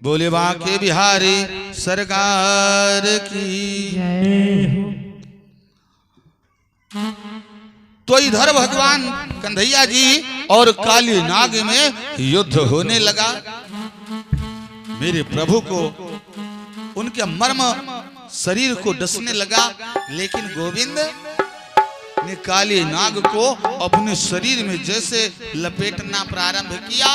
बोले बांके बिहारी सरकार की। तो इधर भगवान कन्हैया जी और काली नाग में युद्ध होने लगा। मेरे प्रभु को उनके मर्म शरीर को डसने लगा, लेकिन गोविंद ने काली नाग को अपने शरीर में जैसे लपेटना प्रारंभ किया,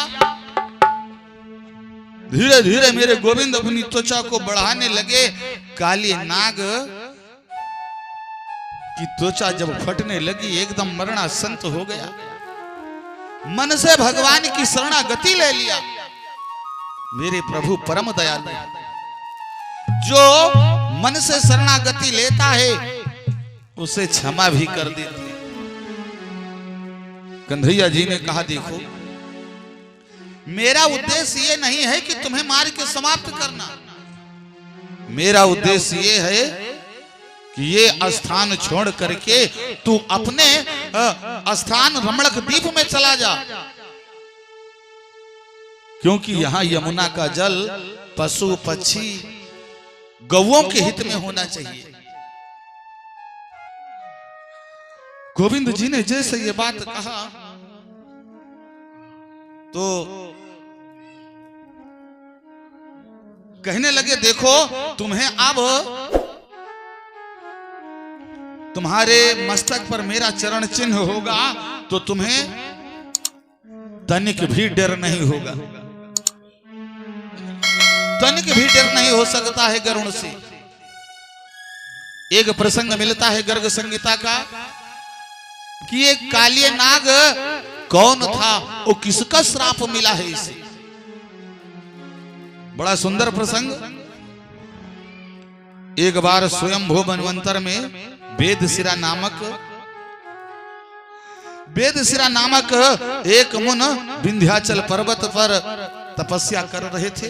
धीरे धीरे मेरे गोविंद अपनी त्वचा को बढ़ाने लगे। काली नाग की त्वचा जब फटने लगी एकदम मरणासन्न हो गया। मन से भगवान की शरणागति ले लिया। मेरे प्रभु परम दयालु, जो मन से शरणागति लेता है उसे क्षमा भी कर देते। कन्हैया जी ने कहा, देखो मेरा उद्देश्य ये नहीं है कि तुम्हें मार के समाप्त करना। मेरा उद्देश्य ये है कि ये स्थान छोड़ करके तू अपने स्थान रमणक द्वीप में चला जा, क्योंकि यहां यमुना का जल पशु पक्षी गौओं के हित में होना चाहिए। गोविंद जी ने जैसे ये बात कहा तो कहने लगे, देखो तुम्हें अब तुम्हारे मस्तक पर मेरा चरण चिन्ह होगा तो तुम्हें तनिक भी डर नहीं होगा। तनिक भी डर नहीं हो सकता है गरुण से। एक प्रसंग मिलता है गर्ग संहिता का कि ये काली नाग कौन था, वो किसका श्राप मिला है इसे। बड़ा सुंदर प्रसंग। एक बार स्वयंभू मनवंतर में वेदशिरा नामक एक मुन विंध्याचल पर्वत पर तपस्या कर रहे थे।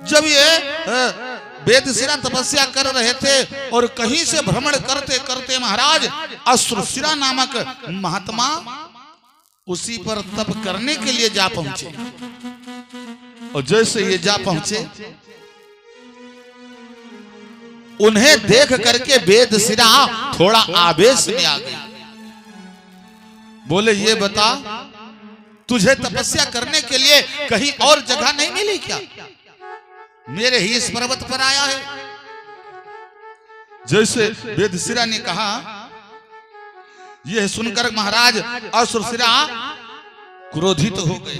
जब ये वेदशिरा तपस्या कर रहे थे और कहीं से भ्रमण करते करते महाराज अश्रुशिरा नामक महात्मा उसी पर तप करने के लिए जा पहुंचे। और जैसे ये जा पहुंचे, उन्हें देख करके वेदशिरा थोड़ा आवेश में आ गई। बोले, ये बता तुझे तपस्या करने के लिए कहीं और जगह नहीं मिली क्या? मेरे ही इस पर्वत पर आया है। जैसे वेदशिरा ने कहा, यह सुनकर महाराज अश्रुशिरा क्रोधित हो गए।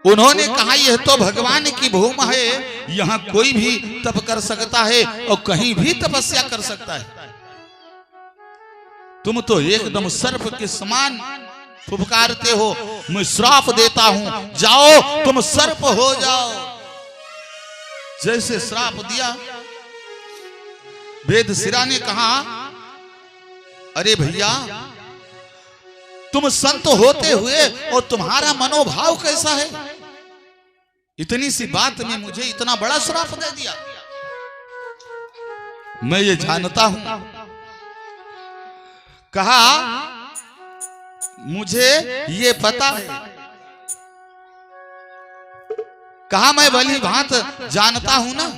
उन्होंने कहा, यह तो भगवान की भूमि है, यहां कोई भी तप कर सकता है और कहीं भी तपस्या कर सकता है। तुम तो एकदम सर्प के समान फुफकारते हो। मैं श्राप देता हूं, जाओ तुम सर्प हो जाओ। जैसे श्राप दिया, वेदशिरा ने कहा, अरे भैया तुम संत होते हुए और तुम्हारा मनोभाव कैसा है? इतनी सी बात में मुझे इतना बड़ा श्राप दे दिया। मैं ये जानता हूं। कहा, मुझे ये पता है। कहा, मैं भली भांत जानता हूं ना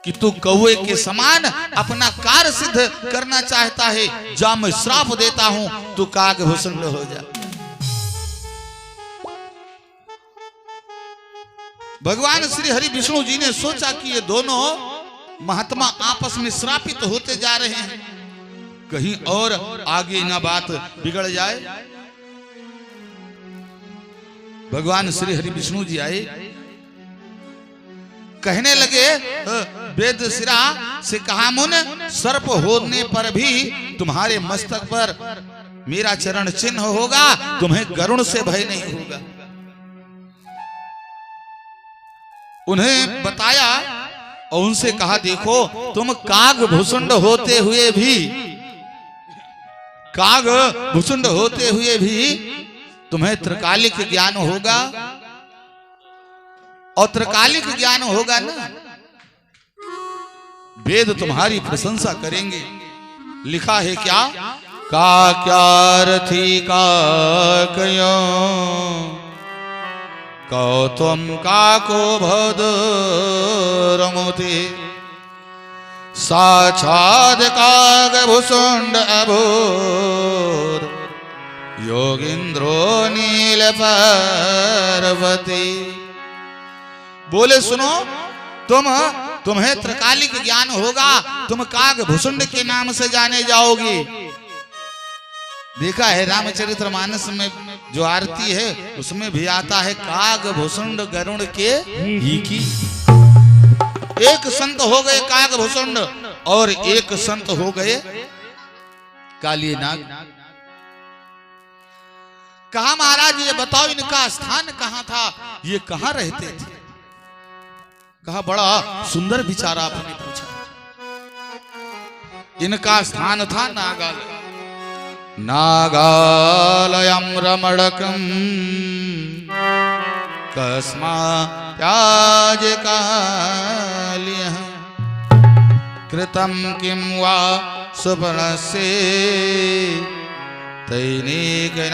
कि तू कौवे के समान अपना कार्य सिद्ध करना चाहता है। जा मैं श्राप देता हूं, तू काग भुसुंड हो जा। भगवान श्री हरि विष्णु जी ने सोचा कि ये दोनों महात्मा आपस में श्रापित होते जा रहे हैं, कहीं और आगे ना बात बिगड़ जाए। भगवान श्री हरि विष्णु जी आए, कहने लगे, वेदशिरा से कहा, मुन सर्प होने पर भी तुम्हारे मस्तक पर मेरा चरण चिन्ह होगा, तुम्हें गरुण से भय नहीं होगा। उन्हें बताया और उनसे कहा, देखो तुम काग भुसुंड होते हुए भी तुम्हें त्रिकालिक ज्ञान होगा। और त्रिकालिक ज्ञान होगा ना, वेद तुम्हारी प्रशंसा करेंगे। लिखा है क्या, का क्या रथी का कयो कौतुम काको भदरमुति साक्षात् कागभूषुंड अभूर योगिंद्रो नील पार्वती। बोले सुनो, तुम्हें त्रिकालिक ज्ञान होगा, तुम कागभूषुंड के नाम से जाने जाओगी। देखा है रामचरितमानस में जो आरती है उसमें भी आता है कागभूषुंड गरुड़ के ही की। एक संत हो गए कागभूषुंड और एक संत हो गए काली नाग। कहा महाराज ये बताओ इनका स्थान कहां था, ये कहां रहते थे? कहा बड़ा सुंदर विचार आपने पूछा। इनका स्थान था नागालय। नागालयं रमणकं कस्मात् काल्यः कृतं किं वा सुपर्णस्य तैनेकनासमंजसम्।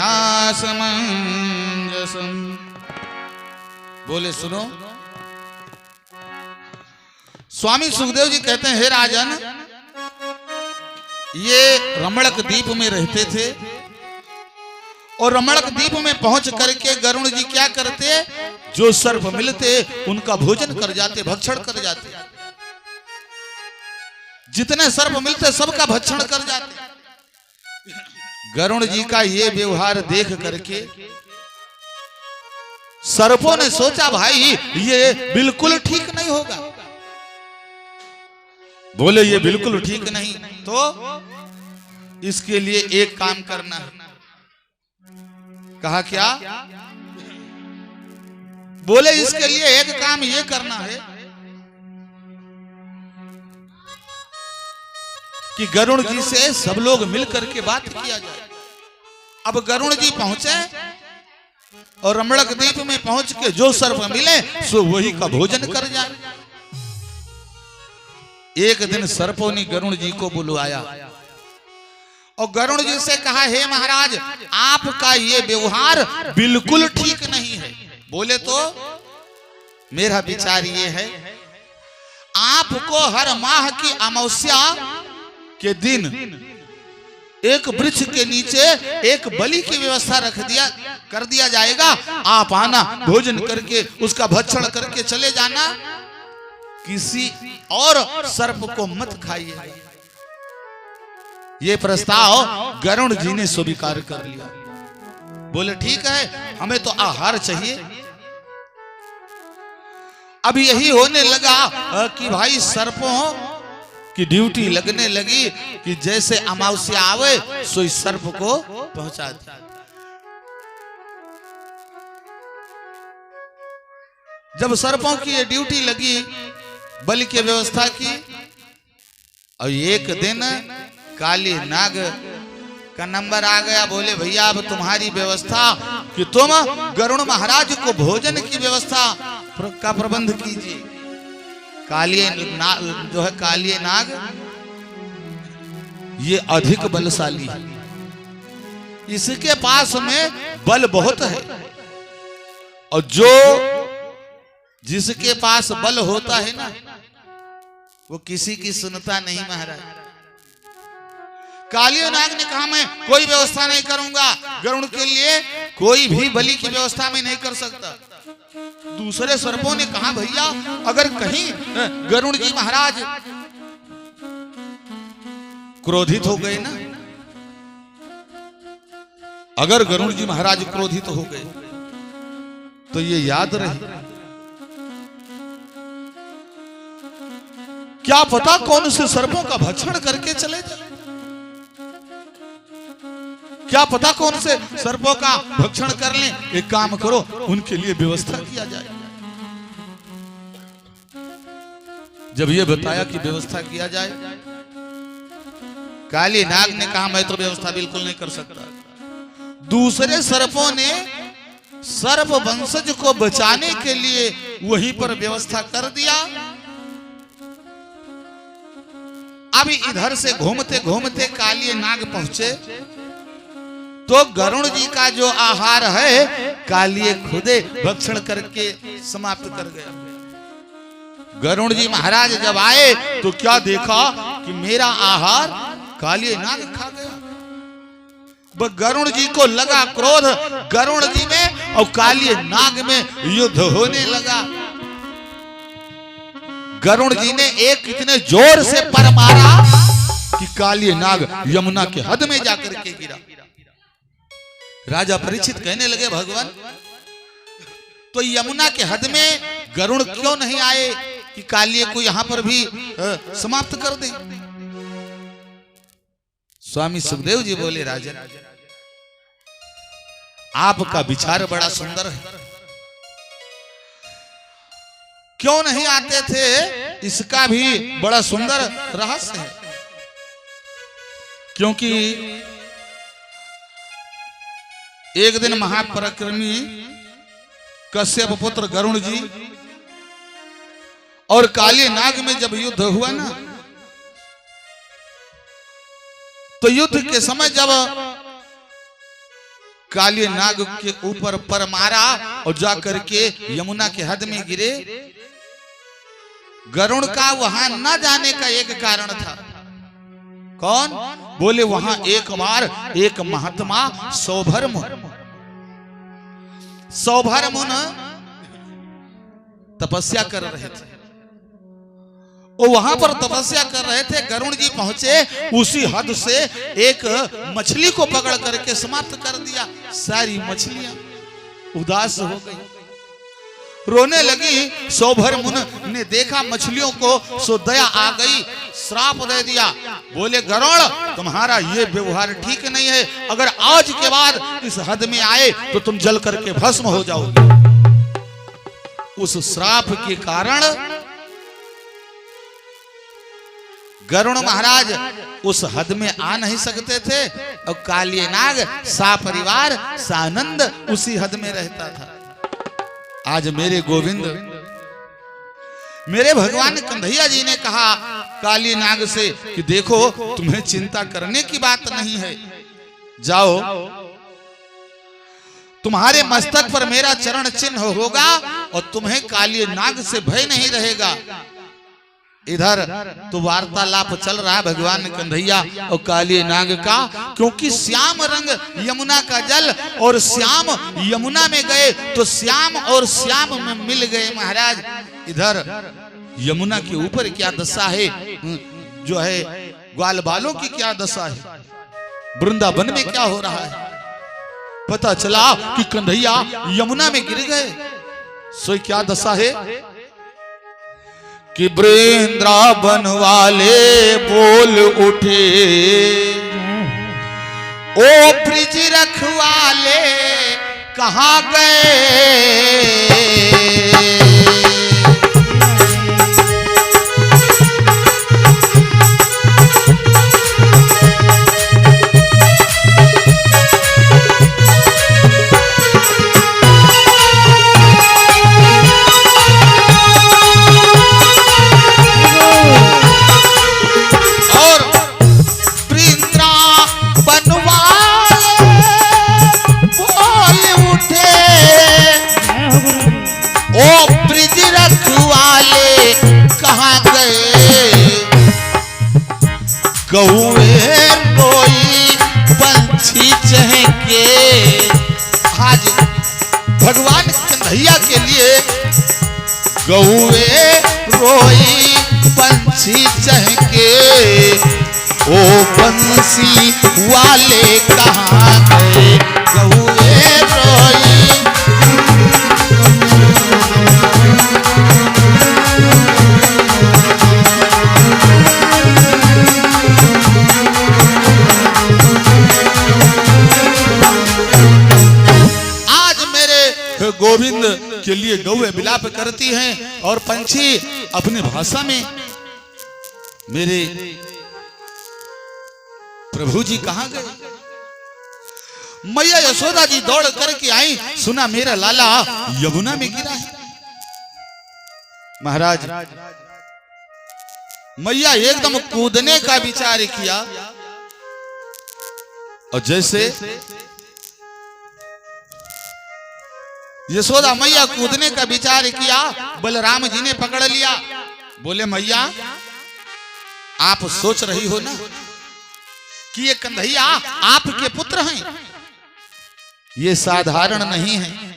बोले सुनो, स्वामी सुखदेव जी कहते हैं हे राजन, ये रमणक द्वीप में रहते थे और रमणक द्वीप में पहुंच करके गरुड़ जी क्या करते, जो सर्प मिलते उनका भोजन कर जाते, भक्षण कर जाते। जितने सर्प मिलते सबका भक्षण कर जाते। गरुड़ जी का ये व्यवहार देख करके सर्पों ने सोचा भाई ये बिल्कुल ठीक नहीं होगा। बोले ये बिल्कुल ठीक नहीं, तो इसके लिए एक काम करना है। कहा क्या? बोले इसके लिए एक काम ये करना है कि गरुड़ जी से सब लोग मिलकर के बात किया जाए। अब गरुड़ जी पहुंचे और रमणक द्वीप में पहुंच के जो सर्प मिले सो वही का भोजन कर जाए। एक दिन सर्पों ने गरुड़ जी को बुलवाया और गरुड़ जी से कहा हे महाराज आपका ये व्यवहार बिल्कुल ठीक नहीं है। बोले तो मेरा विचार ये है, आपको हर माह की अमावस्या के दिन एक वृक्ष के नीचे एक बलि की व्यवस्था कर दिया जाएगा। आप आना, भोजन करके उसका भक्षण करके चले जाना, किसी और सर्प को मत खाइए। ये प्रस्ताव गरुड़ जी ने स्वीकार कर लिया। बोले ठीक है, हमें तो आहार चाहिए। अब यही होने लगा कि भाई सर्पों की ड्यूटी लगने लगी कि जैसे अमावस्या आवे सो इस सर्प को पहुंचा दे। जब सर्पों की ये ड्यूटी लगी बलि की व्यवस्था की, और एक दिन काली नाग का नंबर आ गया। बोले भैया अब तुम्हारी व्यवस्था कि तुम गरुड़ महाराज को भोजन की व्यवस्था का प्रबंध कीजिए। जो है काली नाग ये अधिक बलशाली है, इसके पास में बल बहुत है और जिसके पास बल होता है ना वो किसी की सुनता नहीं महाराज। काली नाग ने कहा मैं कोई व्यवस्था नहीं करूंगा, गरुड़ के लिए कोई भी बलि की व्यवस्था में नहीं कर सकता। दूसरे सर्पों ने कहा भैया अगर कहीं गरुड़ जी महाराज क्रोधित हो गए ना, अगर गरुड़ जी महाराज क्रोधित हो गए तो ये याद रहे, क्या पता कौन से सर्पों का भक्षण करके चले जाए, क्या पता कौन से सर्पों का भक्षण कर लें। एक काम करो उनके लिए व्यवस्था किया जाए। जब ये बताया कि व्यवस्था किया जाए, काली नाग ने कहा मैं तो व्यवस्था बिल्कुल नहीं कर सकता। दूसरे सर्पों ने सर्प वंशज को बचाने के लिए वहीं पर व्यवस्था कर दिया। अब इधर से घूमते घूमते काली नाग पहुंचे तो गरुण जी का जो आहार है कालिए खुदे भक्षण करके समाप्त कर गया। गरुण जी महाराज जब आए तो क्या देखा कि मेरा आहार कालिए नाग खा गया। गरुण जी को लगा क्रोध, गरुण जी में और कालिए नाग में युद्ध होने लगा। गरुण जी ने एक इतने जोर से पर मारा कि कालिए नाग यमुना के हद में जाकर के गिरा। राजा परीक्षित कहने लगे भगवान तो यमुना के हद में गरुण क्यों नहीं आए कि कालिए को यहां पर भी समाप्त कर दे। स्वामी सुखदेव जी बोले राजन आपका विचार बड़ा सुंदर है, क्यों नहीं आते थे इसका भी बड़ा सुंदर रहस्य है। क्योंकि एक दिन महापराक्रमी कश्यप पुत्र गरुण जी और काली नाग में जब युद्ध हुआ ना, तो युद्ध के समय जब काली नाग के ऊपर पर मारा और जाकर के यमुना के हद में गिरे, गरुण का वहां न जाने का एक कारण था। कौन? बोले वहां एक बार एक महात्मा सौभरमुन तपस्या कर रहे थे। वो वहां पर तपस्या कर रहे थे। गरुण जी पहुंचे, उसी हद से एक मछली को पकड़ करके समाप्त कर दिया। सारी मछलियां उदास हो गई, रोने लगी। सौभरमुन ने देखा मछलियों को, सो दया आ गई, श्राप दे दिया। बोले गरुण तुम्हारा ये व्यवहार ठीक नहीं है, अगर आज के बाद इस हद में आए तो तुम जल करके भस्म हो जाओगे। उस श्राप के कारण गरुण महाराज उस हद में आ नहीं सकते थे और कालिए नाग सापरिवार सानंद उसी हद में रहता था। आज मेरे गोविंद, मेरे भगवान कन्हैया जी ने कहा काली नाग से कि देखो तुम्हें चिंता करने की बात नहीं है, जाओ तुम्हारे मस्तक पर मेरा चरण चिन्ह होगा और तुम्हें काली नाग से भय नहीं रहेगा। इधर तो वार्तालाप चल रहा है भगवान कन्हैया और काली नाग का, क्योंकि श्याम रंग यमुना का जल और श्याम यमुना में गए तो श्याम और श्याम में मिल गए महाराज। इधर यमुना के ऊपर क्या दशा है, जो है ग्वाल बालों की क्या दशा है, वृंदावन में क्या हो रहा है। पता चला कि कन्हैया यमुना में गिर गए। सो क्या दशा है कि वृंदावन वाले बोल उठे, ओ ब्रिज रखवाले कहाँ गए। कौए रोई पंछी चहके। आज भगवान कन्हैया के लिए कौए रोई पंछी चहके, ओ बंसी वाले कहाँ गए। कौए रोई गोविंद के लिए गौएं विलाप करती हैं और पंछी अपनी भाषा में। मेरे प्रभु जी कहां गए। मैया यशोदा जी दौड़ करके आई, सुना मेरा लाला यमुना में गिरा है। महाराज मैया एकदम कूदने का विचार किया और जैसे यशोदा मैया कूदने का विचार किया, बलराम जी ने पकड़ लिया। बोले मैया आप सोच रही हो ना कि ये कन्हैया आपके पुत्र हैं, ये साधारण नहीं है।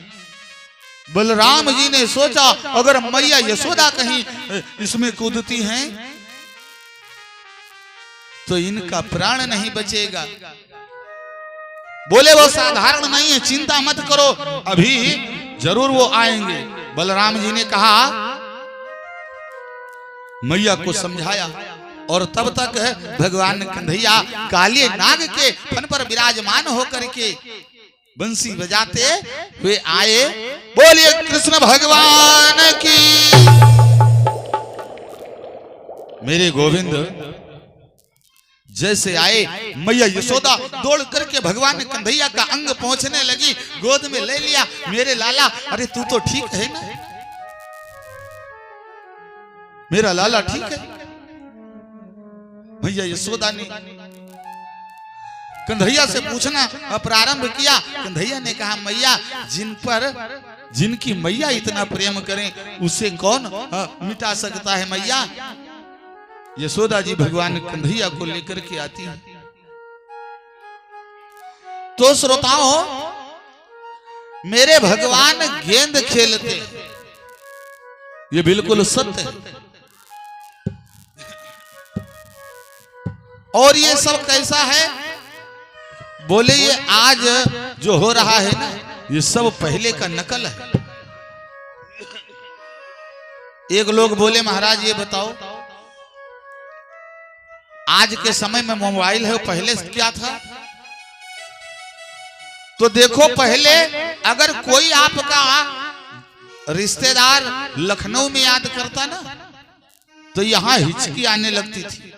बलराम जी ने सोचा अगर मैया यशोदा कहीं इसमें कूदती हैं तो इनका प्राण नहीं बचेगा। बोले वो साधारण नहीं है, चिंता मत करो, अभी जरूर वो आएंगे। बलराम जी ने कहा, मैया को समझाया और तब तक भगवान कन्हैया काले नाग के फन पर विराजमान होकर के बंसी बजाते हुए आए। बोलिए कृष्ण भगवान की। मेरे गोविंद जैसे आए, मैया यशोदा दौड़ करके भगवान कन्हैया का अंग पहुंचने लगी, गोद में ले लिया। मेरे लाला, अरे तू तो ठीक है ना, मेरा लाला ठीक है। मैया यशोदा ने कन्हैया से पूछना प्रारंभ किया। कन्हैया ने कहा, मैया जिनकी मैया इतना प्रेम करें उसे कौन मिटा सकता है। मैया यशोदा जी भगवान कन्हैया को लेकर के आती है। तो श्रोताओं, मेरे भगवान गेंद खेलते, ये बिल्कुल सत्य है। और ये सब कैसा है? बोले ये आज जो हो रहा है ना, ये सब पहले का नकल है। एक लोग बोले महाराज ये बताओ, आज के समय में मोबाइल है, पहले क्या था? तो देखो, पहले अगर कोई आपका रिश्तेदार लखनऊ में याद करता ना तो यहां हिचकी आने लगती थी,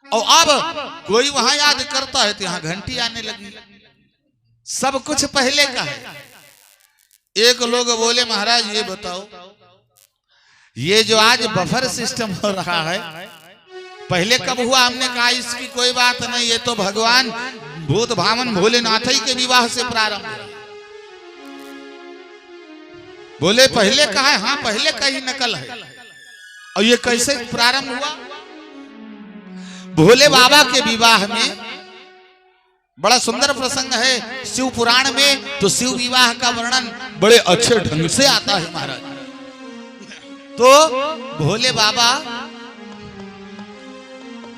और अब कोई वहां याद करता है तो यहां घंटी आने लगी। सब कुछ पहले का है। एक लोग बोले महाराज ये बताओ, ये जो आज बफर सिस्टम हो रहा है पहले कब हुआ? हमने कहा इसकी कोई बात नहीं, ये तो भगवान भूत भावन भोलेनाथ ही के विवाह से प्रारंभ हुआ। बोले पहले का है? हाँ पहले का ही नकल है। और ये कैसे प्रारंभ हुआ? भोले बाबा के विवाह में बड़ा सुंदर प्रसंग है शिव पुराण में, तो शिव विवाह का वर्णन बड़े अच्छे ढंग से आता है महाराज। तो भोले बाबा,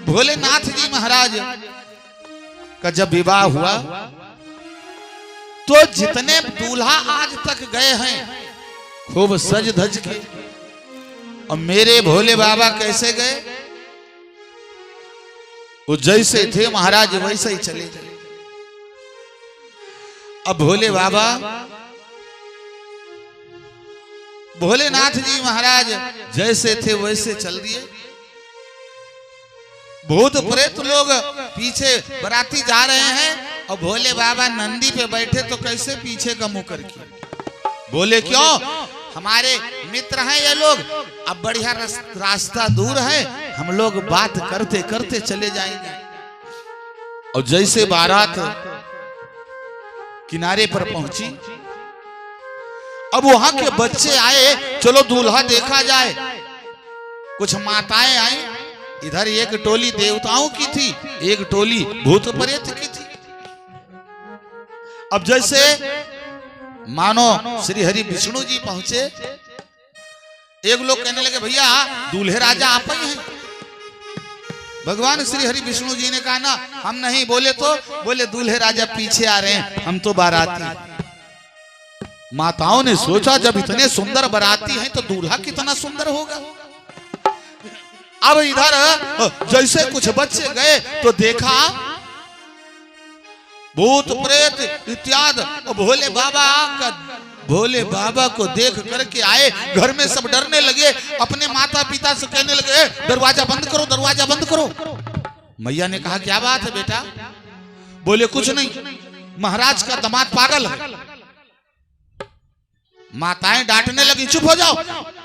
भोलेनाथ जी महाराज का जब विवाह हुआ तो जितने दूल्हा आज तक गए हैं खूब सज धज के, और मेरे भोले बाबा कैसे गए? वो जैसे थे महाराज वैसे ही चले गए। अब भोले बाबा, भोलेनाथ जी महाराज जैसे थे वैसे चल दिए। भूत प्रेत लोग पीछे बराती जा रहे हैं और भोले बाबा नंदी पे बैठे, तो कैसे पीछे का मुंह करके? बोले क्यों? हमारे मित्र हैं ये लोग, अब बढ़िया रास्ता दूर है, हम लोग बात करते करते चले जाएंगे। और जैसे बारात किनारे पर पहुंची, अब वहां के बच्चे आए, चलो दूल्हा देखा जाए। कुछ माताएं आई, इधर एक टोली देवताओं की थी, एक टोली भूत प्रेत की थी। अब जैसे मानो श्री हरि विष्णु जी पहुंचे, एक लोग कहने लगे भैया दूल्हे राजा आप ही हैं। भगवान श्री हरि विष्णु जी ने कहा ना हम नहीं। बोले तो बोले दूल्हे राजा पीछे आ रहे हैं, हम तो बाराती। माताओं ने सोचा जब इतने सुंदर बाराती हैं तो दूल्हा कितना सुंदर होगा। अब इधर जैसे कुछ बच्चे गए तो देखा भूत प्रेत इत्यादि, भोले बाबा को देख करके आए। घर में सब डरने लगे, अपने माता पिता से कहने लगे दरवाजा बंद करो, दरवाजा बंद करो। मैया ने कहा क्या बात है बेटा? बोले कुछ नहीं, महाराज का दामाद पागल है। माताएं डांटने लगी चुप हो जाओ,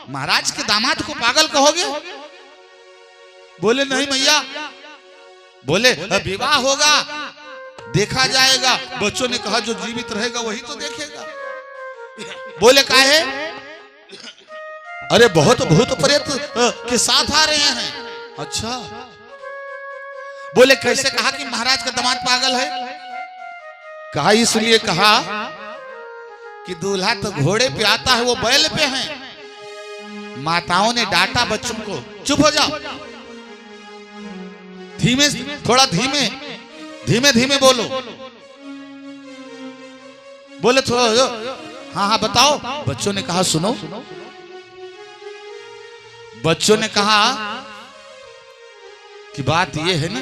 महाराज के दामाद को पागल कहोगे? बोले नहीं मैया। बोले विवाह होगा देखा जाएगा। बच्चों ने कहा जो जीवित रहेगा वही तो देखेगा। बोले काहे? अरे बहुत भूत प्रेत के साथ आ रहे हैं। अच्छा। बोले कैसे? कहा कि महाराज का दामाद पागल है। कहा इसलिए कहा कि दूल्हा तो घोड़े पे आता है, वो बैल पे है। माताओं ने डांटा बच्चों को, चुप हो जाओ, धीमे, थोड़ा धीमे धीमे धीमे बोलो। बोले थोड़ा, हाँ हाँ बताओ। बच्चों ने कहा सुनो। बच्चों ने कहा कि बात ये है ना।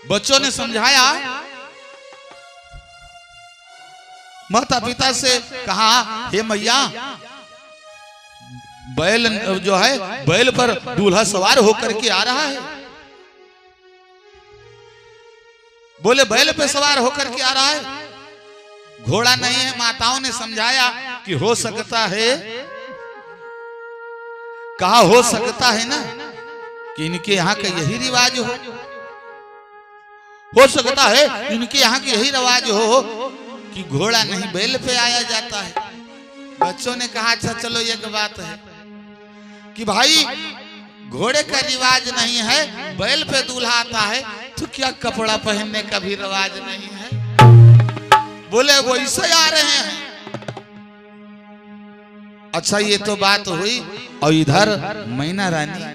बच्चों ने समझाया, माता पिता से कहा, हे मैया, बैल जो है, बैल पर दूल्हा सवार होकर के आ रहा है। बोले बैल पे सवार होकर के आ रहा है, घोड़ा नहीं है। माताओं ने समझाया कि हो सकता है, कहा हो सकता है ना कि इनके यहाँ का यही रिवाज हो सकता है इनके यहाँ की यही रिवाज हो कि घोड़ा नहीं बैल पे आया जाता है। बच्चों ने कहा अच्छा चलो एक बात है कि भाई घोड़े का रिवाज नहीं है, बैल पे दूल्हा आता है, तो क्या कपड़ा पहनने का भी रिवाज नहीं है? बोले वो ऐसे आ रहे हैं। अच्छा ये तो बात हुई। और इधर मैना रानी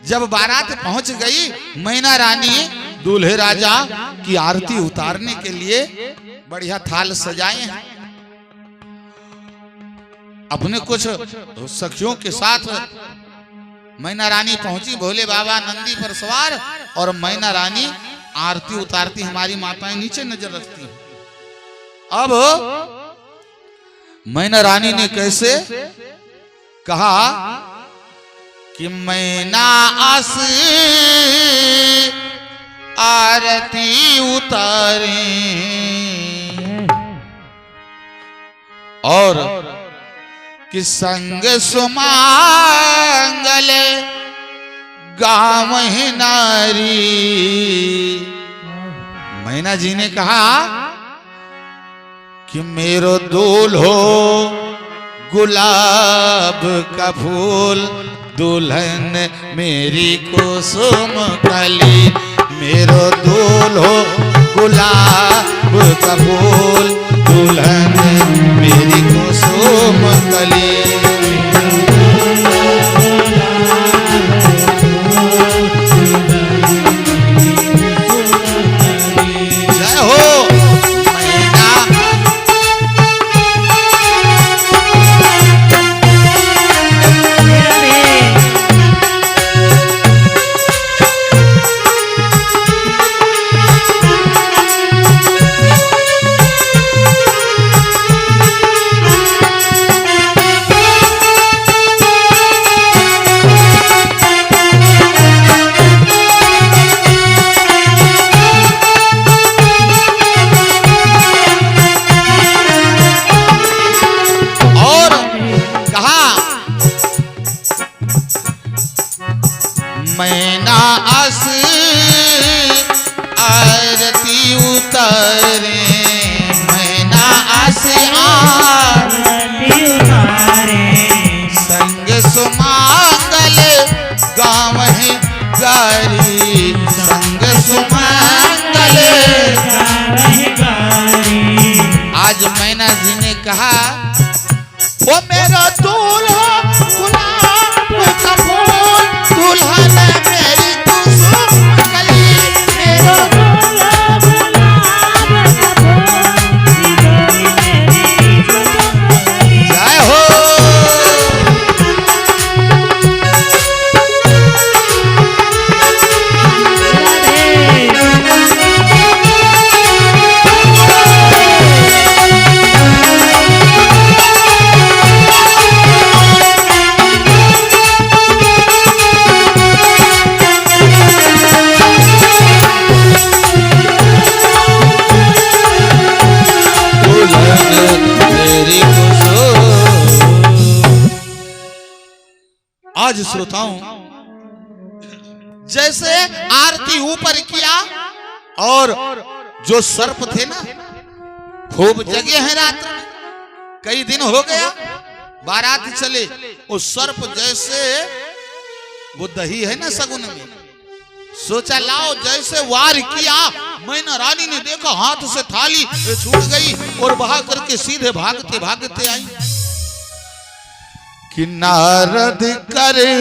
जब बारात पहुंच गई, मैना रानी दूल्हे राजा की आरती उतारने के लिए बढ़िया थाल सजाए हैं। अपने कुछ सखियों के साथ मैना रानी पहुंची। भोले बाबा नंदी पर सवार और मैना रानी आरती उतारती। हमारी माताएं नीचे नजर रखती हैं। अब मैना रानी ने कैसे कहा कि मैना आस आरती उतारे और कि संग सुमांगल गाँव नारी। मैना जी ने कहा कि मेरो दूल्हो गुलाब का फूल, दुल्हन मेरी कुसुम कली। मेरो दूल्हो गुलाब का फूल, दुल्हन मेरी कुसुम कली। जय हो मैना। मैना आस आरती उतारे, मैना आस आरती उतारे, संग सुमांगल गाँव है गारी, संग सुमांगल गाँव है गारी। आज मैना जी ने कहा वो मेरा दूल्हा गुलाब का फूल, दुल्हन मेरी कुसुम कली। मेरा दूल्हा गुलाब का फूल, दुल्हन मेरी कुसुम कली। जय हो। आज श्रोताओं जैसे आरती ऊपर किया और जो सर्प थे ना खूब जगे हैं रात, कई दिन हो गया, बारात चले, वो सर्प जैसे वो दही है ना सगुन में, सोचा लाओ, जैसे वार किया, मैना रानी ने देखा हाथ से थाली छूट गई और बहा करके सीधे भागते भागते आई कि नारद करे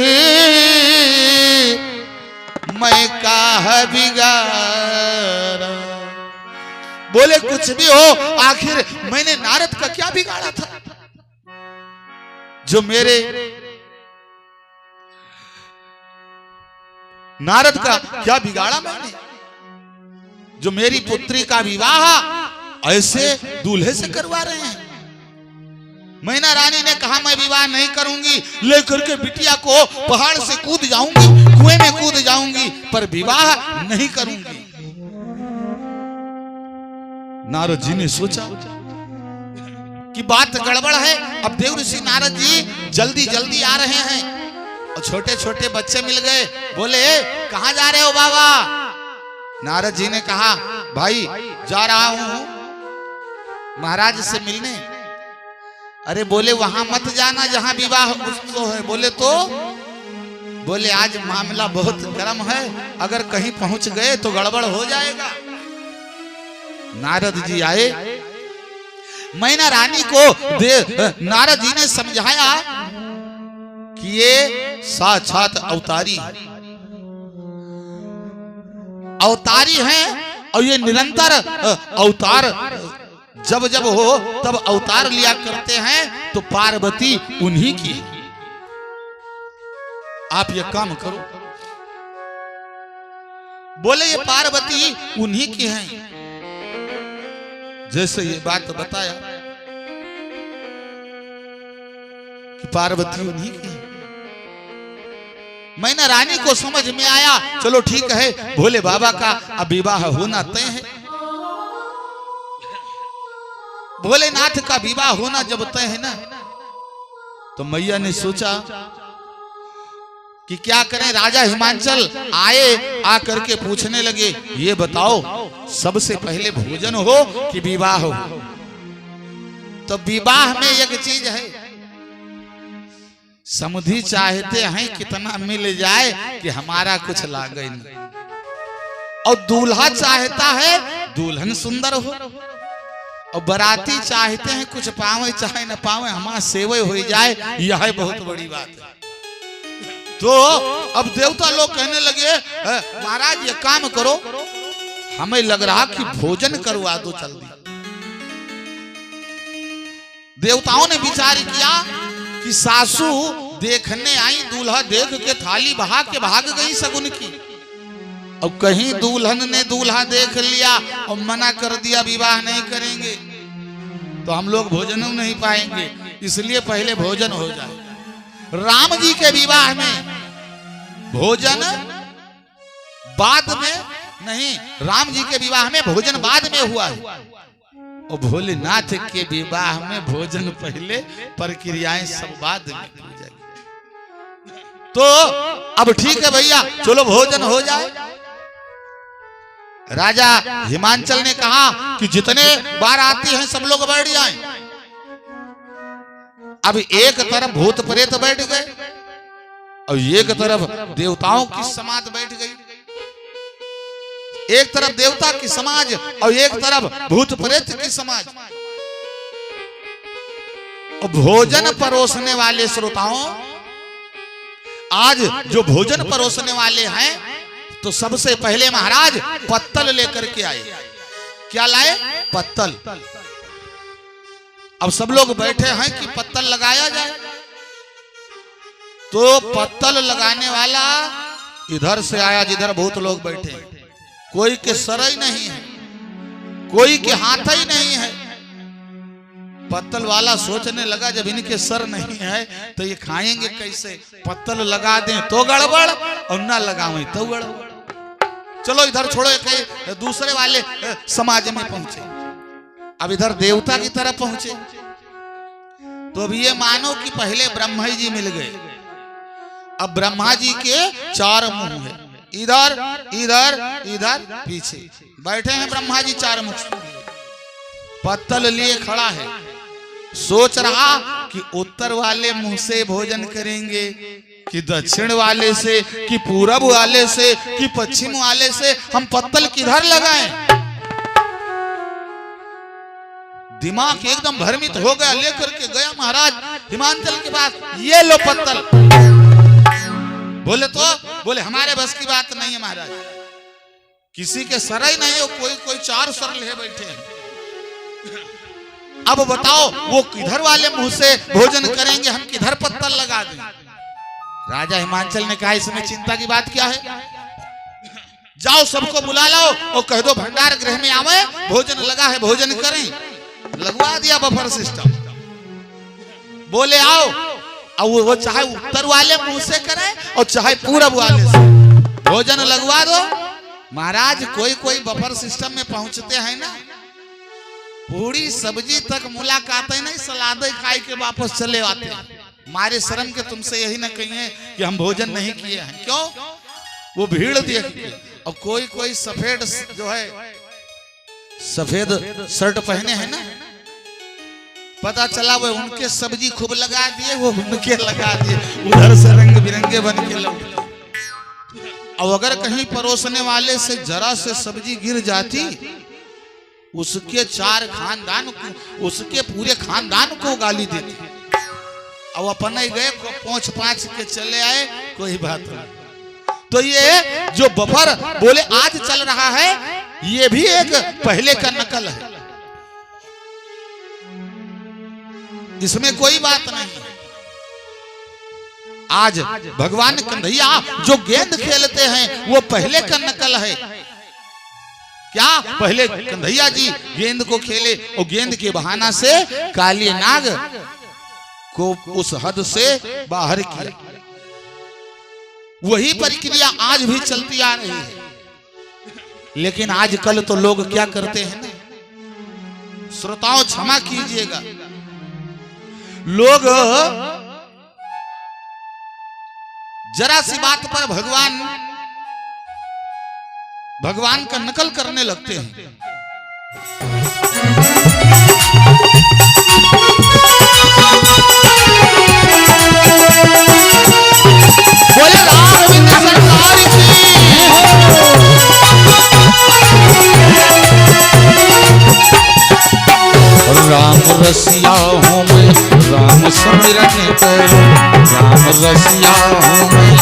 मैं काह बिगाड़ा। बोले कुछ भी हो, आखिर मैंने नारद का क्या बिगाड़ा था जो मेरे नारद का क्या बिगाड़ा मैंने, जो मेरी पुत्री का विवाह ऐसे दूल्हे से करवा रहे हैं। मैना रानी ने कहा मैं विवाह नहीं करूंगी, लेकर के बिटिया को पहाड़ से कूद जाऊंगी, कुएं में कूद जाऊंगी, पर विवाह नहीं करूंगी। नारद जी ने सोचा कि बात गड़बड़ है। अब देव ऋषि नारद जी जल्दी जल्दी आ रहे हैं और छोटे छोटे बच्चे मिल गए। बोले कहां जा रहे हो बाबा? नारद जी ने कहा भाई जा रहा हूं महाराज से मिलने। अरे बोले वहां मत जाना जहां विवाह उत्सव है। बोले तो? बोले आज मामला बहुत गर्म है, अगर कहीं पहुंच गए तो गड़बड़ हो जाएगा। नारद जी आए, मैना रानी को नारद जी ने समझाया कि ये साक्षात अवतारी हैं और ये निरंतर अवतार जब जब हो तब अवतार लिया करते हैं, तो पार्वती उन्हीं की। आप ये काम करो। बोले ये पार्वती उन्हीं की हैं। जैसे ये बात बताया कि पार्वती उन्हीं की है, मैना रानी को समझ में आया, चलो ठीक है, भोले बाबा का अब विवाह होना तय है। भोलेनाथ का विवाह होना जब तय है ना, तो मैया ने सोचा कि क्या करें। राजा हिमांचल आए, आकर के पूछने लगे ये बताओ सबसे पहले भोजन हो कि विवाह हो? तो विवाह में एक चीज है, समधी चाहते हैं कितना मिल जाए कि हमारा कुछ लागे नहीं, और दूल्हा चाहता है दुल्हन सुंदर हो, और बराती चाहते हैं कुछ पावे चाहे न पावे हमारा सेवे हो जाए। यह बहुत बड़ी बात है। तो अब देवता लोग कहने लगे महाराज ये काम करो, हमें लग रहा कि भोजन करवा दो जल्दी। देवताओं ने विचार किया कि सासू देखने आई, दूल्हा देख के थाली बहा के भाग गई सगुन की, और कहीं दुल्हन ने दूल्हा देख लिया और मना कर दिया विवाह नहीं करेंगे तो हम लोग भोजन नहीं पाएंगे, इसलिए पहले भोजन हो जाए। राम जी के विवाह में भोजन बाद में नहीं, राम जी के विवाह में भोजन बाद में हुआ है, और भोलेनाथ के विवाह में भोजन पहले, प्रक्रियाएं सब बाद में हो जाएगी। तो अब ठीक है भैया, चलो भोजन हो जाए। राजा हिमांचल ने कहा कि जितने बार आती हैं सब लोग बैठ जाएं। अब एक तरफ भूत प्रेत बैठ गए और एक तरफ देवताओं की समाज बैठ गई। एक तरफ देवता की समाज और एक तरफ भूत प्रेत की समाज। और भोजन परोसने वाले श्रोताओं, आज जो भोजन परोसने वाले हैं, तो सबसे पहले महाराज पत्तल लेकर के आए। क्या लाए? पत्तल। अब सब लोग बैठे हैं कि पत्तल लगाया जाए, तो पत्तल लगाने वाला इधर से आया जिधर बहुत लोग बैठे हैं। कोई के सर ही नहीं है, कोई के हाथ ही नहीं है। पत्तल वाला सोचने लगा जब इनके सर नहीं है तो ये खाएंगे कैसे? पत्तल लगा दें तो गड़बड़ और ना लगावें तो गड़बड़। चलो इधर छोड़ो, के दूसरे वाले समाज में पहुंचे। अब इधर देवता की तरफ पहुंचे तो अब ये मानो कि पहले ब्रह्मा जी मिल गए। अब ब्रह्मा जी के 4 मुंह है, इधर इधर इधर पीछे बैठे हैं ब्रह्मा जी 4 मुख। पत्तल लिए खड़ा है, सोच रहा कि उत्तर वाले मुंह से भोजन करेंगे कि दक्षिण वाले से, कि पूरब वाले से, कि पश्चिम वाले से, हम पत्तल किधर लगाएं। दिमाग एकदम भ्रमित हो गया, लेकर के गया महाराज हिमांचल के पास, ये लो पत्तल। बोले हमारे बस की बात नहीं है महाराज, किसी के सर ही नहीं हो, कोई 4 सर ले बैठे हैं। अब बताओ वो किधर वाले मुंह से भोजन करेंगे, हम किधर पत्तल लगा दें। राजा हिमांचल ने कहा इसमें चिंता की बात क्या है, जाओ सबको बुला लाओ और कह दो भंडार गृह में आवे, भोजन लगा है भोजन करें। लगवा दिया बफर सिस्टम। बोले आओ, और वो चाहे उत्तर वाले मुंह से करे और चाहे पूरब वाले से भोजन लगवा दो। महाराज कोई बफर सिस्टम में पहुंचते हैं ना, पूरी सब्जी तक मुलाकात नहीं, सलाद खाए के वापस चले आते हैं। मारे शर्म के तुमसे यही ना कहिए कि हम भोजन नहीं किए हैं। क्यों? वो भीड़ देख के, और कोई सफेद जो है सफेद शर्ट पहने हैं ना, पता चला वो उनके सब्जी खूब लगा दिए, वो उनके लगा दिए, उधर से रंग बिरंगे बन के लौटे। और अगर कहीं परोसने वाले से जरा से सब्जी गिर जाती, उसके 4 खानदान को, उसके पूरे खानदान को गाली देती। अब अपन ही गए पहुंच 5 के चले आए, कोई बात नहीं। तो ये जो बफर बोले आज चल रहा है, ये भी एक पहले का नकल है, इसमें कोई बात नहीं। आज भगवान कन्हैया जो गेंद खेलते हैं वो पहले का नकल है। क्या पहले कन्हैया जी गेंद को खेले और गेंद के बहाना से काली नाग को उस हद से बाहर किया। वही प्रक्रिया आज भी चलती आ रही है। लेकिन आजकल तो लोग क्या करते हैं ना, श्रोताओं क्षमा कीजिएगा, लोग जरा सी बात पर भगवान का नकल करने लगते हैं। बोले राघवेंद्र सरकार की राम रसिया हूँ मैं, राम समिरन करो, राम रसिया हूँ मैं।